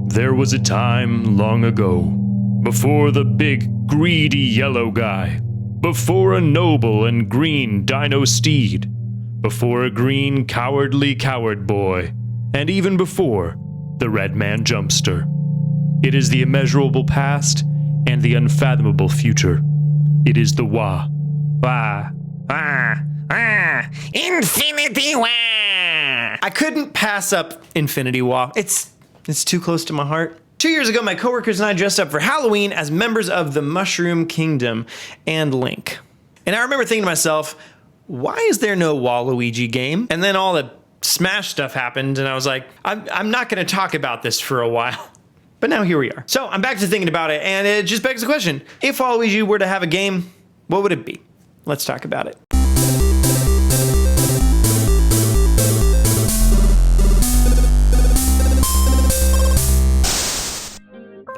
There was a time long ago, before the big, greedy yellow guy, before a noble and green dino steed, before a green, cowardly coward boy, and even before the red man jumpster. It is the immeasurable past and the unfathomable future. It is the Infinity Wah! I couldn't pass up Infinity Wah. It's too close to my heart. 2 years ago, my coworkers and I dressed up for Halloween as members of the Mushroom Kingdom and Link. And I remember thinking to myself, why is there no Waluigi game? And then all the Smash stuff happened, and I was like, I'm not going to talk about this for a while. But now here we are. So I'm back to thinking about it, and it just begs the question, if Waluigi were to have a game, what would it be? Let's talk about it.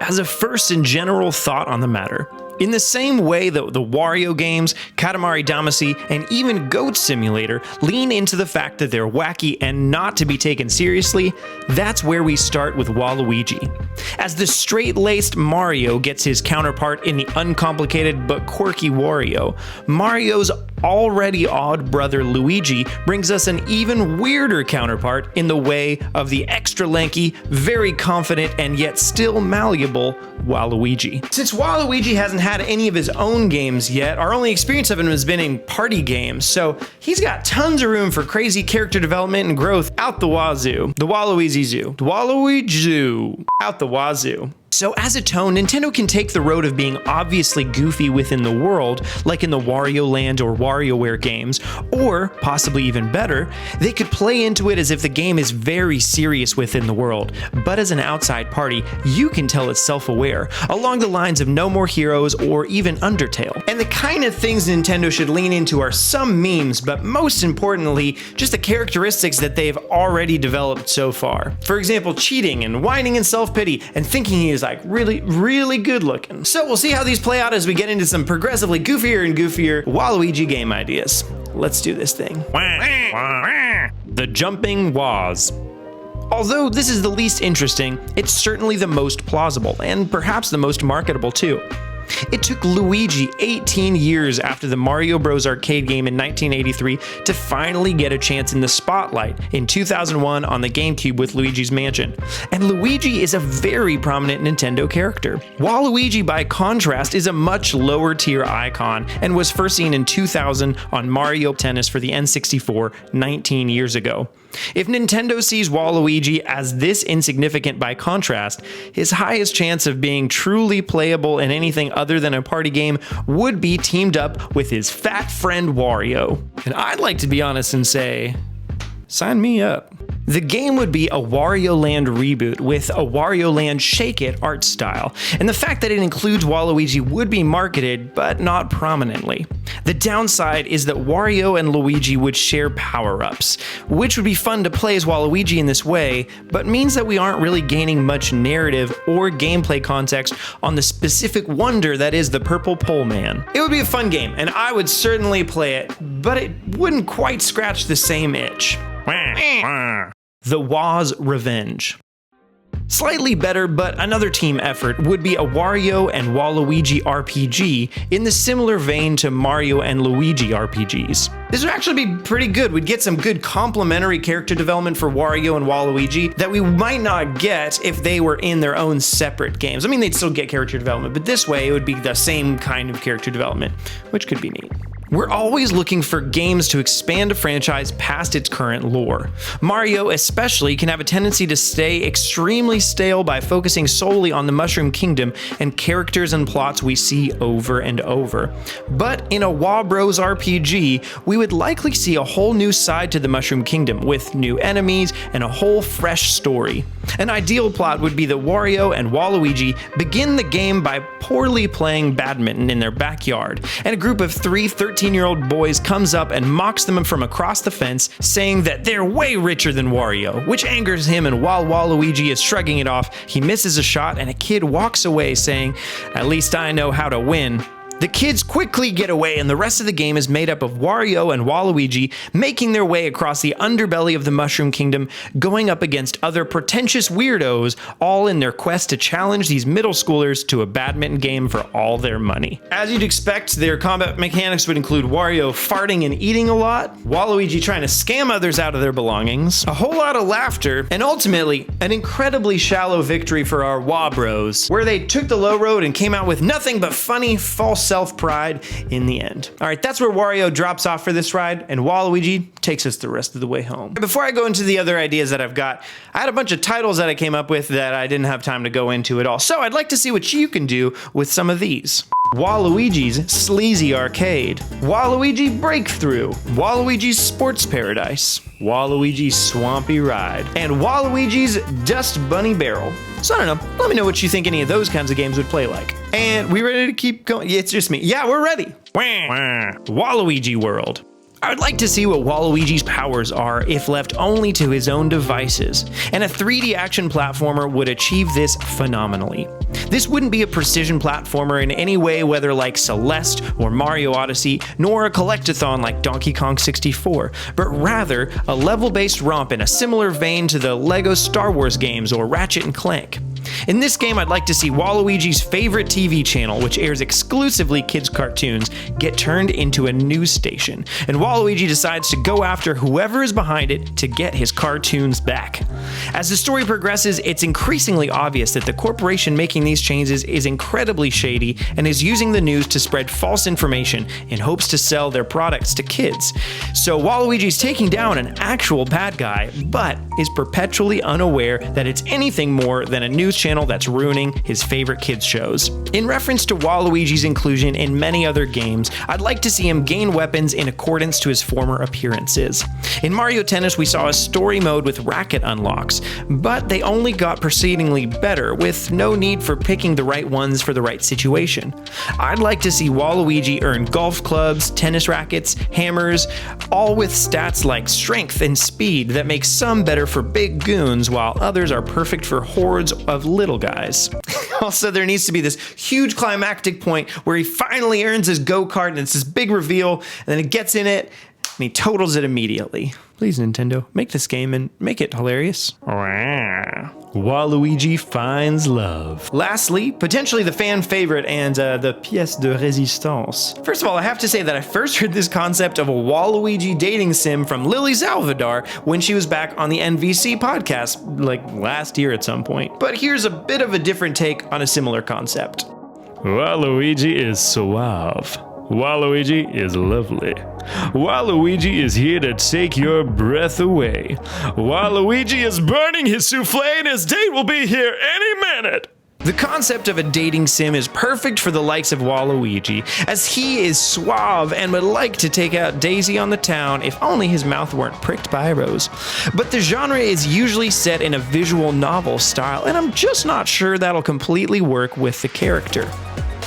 As a first and general thought on the matter, in the same way that the Wario games, Katamari Damacy, and even Goat Simulator lean into the fact that they're wacky and not to be taken seriously, that's where we start with Waluigi. As the straight-laced Mario gets his counterpart in the uncomplicated but quirky Wario, Mario's already odd brother Luigi brings us an even weirder counterpart in the way of the extra lanky, very confident, and yet still malleable Waluigi. Since Waluigi hasn't had any of his own games yet, our only experience of him has been in party games, so he's got tons of room for crazy character development and growth out the wazoo. The Waluigi Zoo. The Waluigi Zoo. Out the wazoo. So as a tone, Nintendo can take the road of being obviously goofy within the world, like in the Wario Land or WarioWare games, or, possibly even better, they could play into it as if the game is very serious within the world, but as an outside party, you can tell it's self-aware, along the lines of No More Heroes or even Undertale. And the kind of things Nintendo should lean into are some memes, but most importantly, just the characteristics that they've already developed so far. For example, cheating and whining and self-pity, and thinking he is like really good looking. So we'll see how these play out as we get into some progressively goofier and goofier Waluigi game ideas. Let's do this thing. The Jumping Waz. Although this is the least interesting, it's certainly the most plausible, and perhaps the most marketable too. It took Luigi 18 years after the Mario Bros. Arcade game in 1983 to finally get a chance in the spotlight in 2001 on the GameCube with Luigi's Mansion. And Luigi is a very prominent Nintendo character. Waluigi, by contrast, is a much lower tier icon and was first seen in 2000 on Mario Tennis for the N64 19 years ago. If Nintendo sees Waluigi as this insignificant by contrast, his highest chance of being truly playable in anything other than a party game would be teamed up with his fat friend Wario. And I'd like to be honest and say, sign me up. The game would be a Wario Land reboot with a Wario Land Shake It art style, and the fact that it includes Waluigi would be marketed, but not prominently. The downside is that Wario and Luigi would share power-ups, which would be fun to play as Waluigi in this way, but means that we aren't really gaining much narrative or gameplay context on the specific wonder that is the Purple Pole Man. It would be a fun game, and I would certainly play it, but it wouldn't quite scratch the same itch. The Waz Revenge. Slightly better, but another team effort would be a Wario and Waluigi RPG in the similar vein to Mario and Luigi RPGs. This would actually be pretty good. We'd get some good complementary character development for Wario and Waluigi that we might not get if they were in their own separate games. I mean, they'd still get character development, but this way it would be the same kind of character development, which could be neat. We're always looking for games to expand a franchise past its current lore. Mario especially can have a tendency to stay extremely stale by focusing solely on the Mushroom Kingdom and characters and plots we see over and over. But in a Wabros RPG, we would likely see a whole new side to the Mushroom Kingdom with new enemies and a whole fresh story. An ideal plot would be that Wario and Waluigi begin the game by poorly playing badminton in their backyard, and a group of three 13-year-old boys comes up and mocks them from across the fence, saying that they're way richer than Wario, which angers him, and while Waluigi is shrugging it off, he misses a shot and a kid walks away saying, "At least I know how to win." The kids quickly get away, and the rest of the game is made up of Wario and Waluigi making their way across the underbelly of the Mushroom Kingdom, going up against other pretentious weirdos, all in their quest to challenge these middle schoolers to a badminton game for all their money. As you'd expect, their combat mechanics would include Wario farting and eating a lot, Waluigi trying to scam others out of their belongings, a whole lot of laughter, and ultimately, an incredibly shallow victory for our Wabros, where they took the low road and came out with nothing but funny, false self-pride in the end. All right, that's where Wario drops off for this ride, and Waluigi takes us the rest of the way home. Before I go into the other ideas that I've got, I had a bunch of titles that I came up with that I didn't have time to go into at all. So I'd like to see what you can do with some of these. Waluigi's Sleazy Arcade, Waluigi Breakthrough, Waluigi's Sports Paradise, Waluigi's Swampy Ride, and Waluigi's Dust Bunny Barrel. So I don't know, let me know what you think any of those kinds of games would play like. And we ready to keep going? Yeah, it's just me. Yeah, we're ready. Waluigi World. I would like to see what Waluigi's powers are if left only to his own devices, and a 3D action platformer would achieve this phenomenally. This wouldn't be a precision platformer in any way, whether like Celeste or Mario Odyssey, nor a collectathon like Donkey Kong 64, but rather a level-based romp in a similar vein to the LEGO Star Wars games or Ratchet & Clank. In this game, I'd like to see Waluigi's favorite TV channel, which airs exclusively kids' cartoons, get turned into a news station, and Waluigi decides to go after whoever is behind it to get his cartoons back. As the story progresses, it's increasingly obvious that the corporation making these changes is incredibly shady and is using the news to spread false information in hopes to sell their products to kids. So Waluigi's taking down an actual bad guy, but is perpetually unaware that it's anything more than a news channel that's ruining his favorite kids shows. In reference to Waluigi's inclusion in many other games, I'd like to see him gain weapons in accordance to his former appearances. In Mario Tennis, we saw a story mode with racket unlocks, but they only got proceedingly better with no need for picking the right ones for the right situation. I'd like to see Waluigi earn golf clubs, tennis rackets, hammers, all with stats like strength and speed that make some better for big goons while others are perfect for hordes of little guys. Also, there needs to be this huge climactic point where he finally earns his go-kart and it's this big reveal, and then he gets in it and he totals it immediately. Please, Nintendo, make this game and make it hilarious. Waluigi Finds Love. Lastly, potentially the fan favorite and the pièce de résistance. First of all, I have to say that I first heard this concept of a Waluigi dating sim from Lily Salvador when she was back on the NVC podcast, like last year at some point. But here's a bit of a different take on a similar concept. Waluigi is suave. Waluigi is lovely. Waluigi is here to take your breath away. Waluigi is burning his souffle and his date will be here any minute. The concept of a dating sim is perfect for the likes of Waluigi, as he is suave and would like to take out Daisy on the town if only his mouth weren't pricked by a rose. But the genre is usually set in a visual novel style, and I'm just not sure that'll completely work with the character.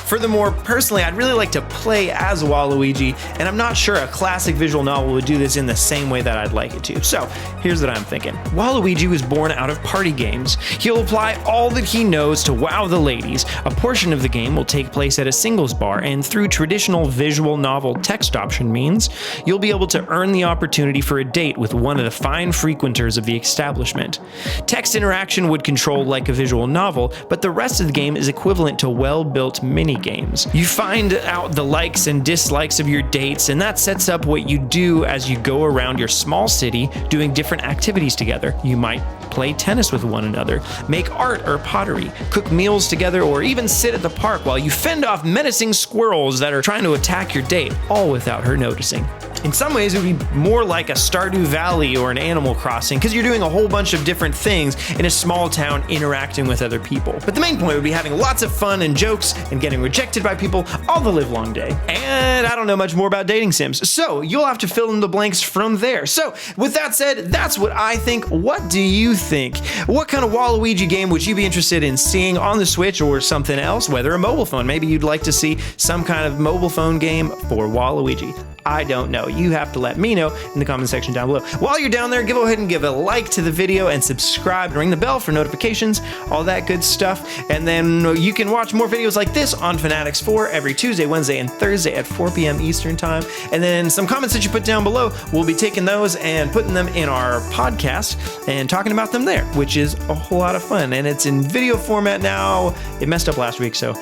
Furthermore, personally, I'd really like to play as Waluigi, and I'm not sure a classic visual novel would do this in the same way that I'd like it to. So, here's what I'm thinking. Waluigi was born out of party games. He'll apply all that he knows to wow the ladies. A portion of the game will take place at a singles bar, and through traditional visual novel text option means, you'll be able to earn the opportunity for a date with one of the fine frequenters of the establishment. Text interaction would control like a visual novel, but the rest of the game is equivalent to well-built mini games. You find out the likes and dislikes of your dates, and that sets up what you do as you go around your small city doing different activities together. You might play tennis with one another, make art or pottery, cook meals together, or even sit at the park while you fend off menacing squirrels that are trying to attack your date, all without her noticing. In some ways, it would be more like a Stardew Valley or an Animal Crossing, because you're doing a whole bunch of different things in a small town interacting with other people. But the main point would be having lots of fun and jokes and getting rejected by people all the livelong day. And I don't know much more about dating sims, so you'll have to fill in the blanks from there. So with that said, that's what I think. What do you think? What kind of Waluigi game would you be interested in seeing on the Switch or something else, whether a mobile phone? Maybe you'd like to see some kind of mobile phone game for Waluigi. I don't know. You have to let me know in the comment section down below. While you're down there, go ahead and give a like to the video and subscribe and ring the bell for notifications, all that good stuff. And then you can watch more videos like this on fanatixfour every Tuesday, Wednesday, and Thursday at 4 p.m. Eastern time. And then some comments that you put down below, we'll be taking those and putting them in our podcast and talking about them there, which is a whole lot of fun. And it's in video format now. It messed up last week, so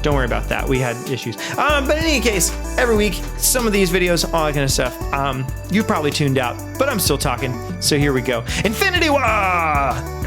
don't worry about that. We had issues. But in any case, every week, some of these videos, all that kind of stuff, you've probably tuned out, but I'm still talking. So here we go. Infinity War!